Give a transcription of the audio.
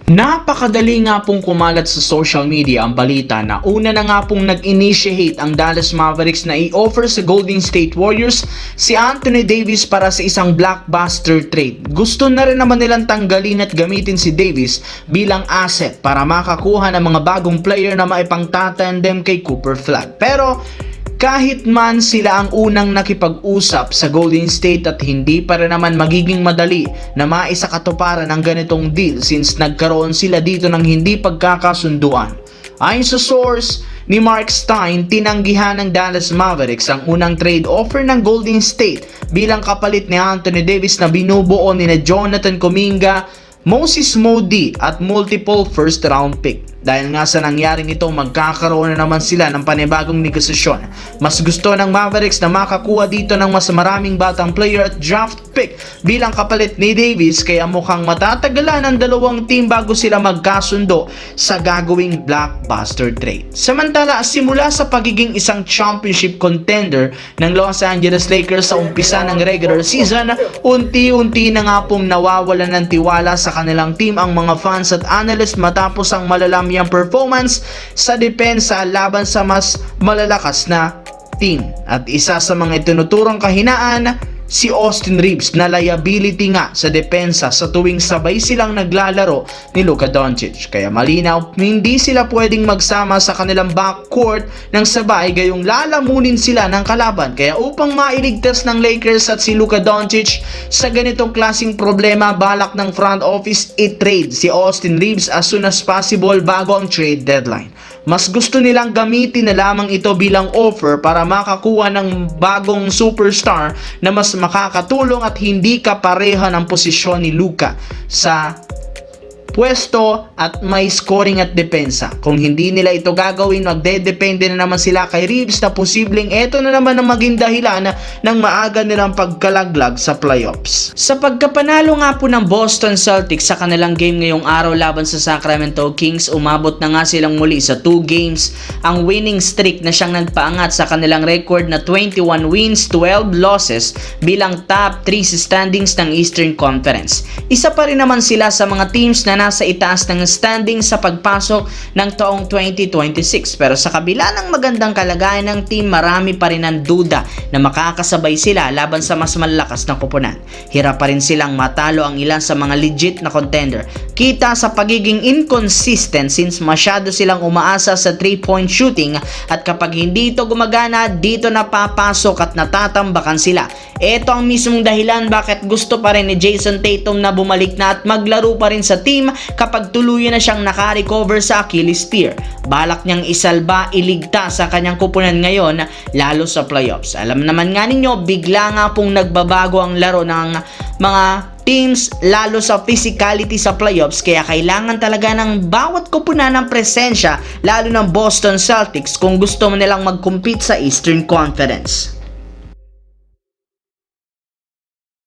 Napakadali nga pong kumalat sa social media ang balita na una na nga pong nag-initiate ang Dallas Mavericks na i-offer sa Golden State Warriors si Anthony Davis para sa isang blockbuster trade. Gusto na rin naman nilang tanggalin at gamitin si Davis bilang asset para makakuha ng mga bagong player na maipangtatandem kay Cooper Flag. Pero kahit man sila ang unang nakipag-usap sa Golden State at hindi pa rin naman magiging madali na maisakatuparan ang ganitong deal since nagkaroon sila dito ng hindi pagkakasunduan. Ayon sa source ni Mark Stein, tinanggihan ng Dallas Mavericks ang unang trade offer ng Golden State bilang kapalit ni Anthony Davis na binubuo ni Jonathan Kuminga, Moses Moody at multiple first round pick. Dahil nga sa nangyaring ito, magkakaroon na naman sila ng panibagong negosasyon. Mas gusto ng Mavericks na makakuha dito ng mas maraming batang player at draft pick bilang kapalit ni Davis, kaya mukhang matatagalan ang dalawang team bago sila magkasundo sa gagawing blockbuster trade. Samantala, simula sa pagiging isang championship contender ng Los Angeles Lakers sa umpisa ng regular season, unti-unti na nga pong nawawalan ng tiwala sa kanilang team ang mga fans at analysts matapos ang malalamyang performance sa depensa laban sa mas malalakas na team. At isa sa mga itinuturong kahinaan, si Austin Reeves na liability nga sa depensa sa tuwing sabay silang naglalaro ni Luka Doncic. Kaya malinaw, hindi sila pwedeng magsama sa kanilang backcourt ng sabay gayong lalamunin sila ng kalaban. Kaya upang mailigtas ng Lakers at si Luka Doncic sa ganitong klaseng problema, balak ng front office i-trade si Austin Reeves as soon as possible bago ang trade deadline. Mas gusto nilang gamitin na lamang ito bilang offer para makakuha ng bagong superstar na mas makakatulong at hindi kapareha ng posisyon ni Luka sa pwesto at may scoring at depensa. Kung hindi nila ito gagawin, magdedepende na naman sila kay Reeves na posibleng eto na naman ang maging dahilan ng maaga nilang pagkalaglag sa playoffs. Sa pagkapanalo nga po ng Boston Celtics sa kanilang game ngayong araw laban sa Sacramento Kings, umabot na nga silang muli sa 2 games ang winning streak na siyang nagpaangat sa kanilang record na 21 wins, 12 losses bilang top 3 sa standings ng Eastern Conference. Isa pa rin naman sila sa mga teams na nasa itaas ng standing sa pagpasok ng taong 2026. Pero sa kabila ng magandang kalagayan ng team, marami pa rin ang duda na makakasabay sila laban sa mas malalakas na koponan. Hirap pa rin silang matalo ang ilan sa mga legit na contender. Kita sa pagiging inconsistent since masyado silang umaasa sa 3-point shooting at kapag hindi ito gumagana, dito napapasok at natatambakan sila. Ito ang mismong dahilan bakit gusto pa rin ni Jason Tatum na bumalik na at maglaro pa rin sa team kapag tuluyan na siyang nakarecover sa Achilles tear. Balak niyang isalba, iligtas sa kanyang kupunan ngayon lalo sa playoffs. Alam naman nga ninyo, bigla nga pong nagbabago ang laro ng mga teams lalo sa physicality sa playoffs, kaya kailangan talaga ng bawat kupunan ng presensya lalo ng Boston Celtics kung gusto mo nilang mag-compete sa Eastern Conference.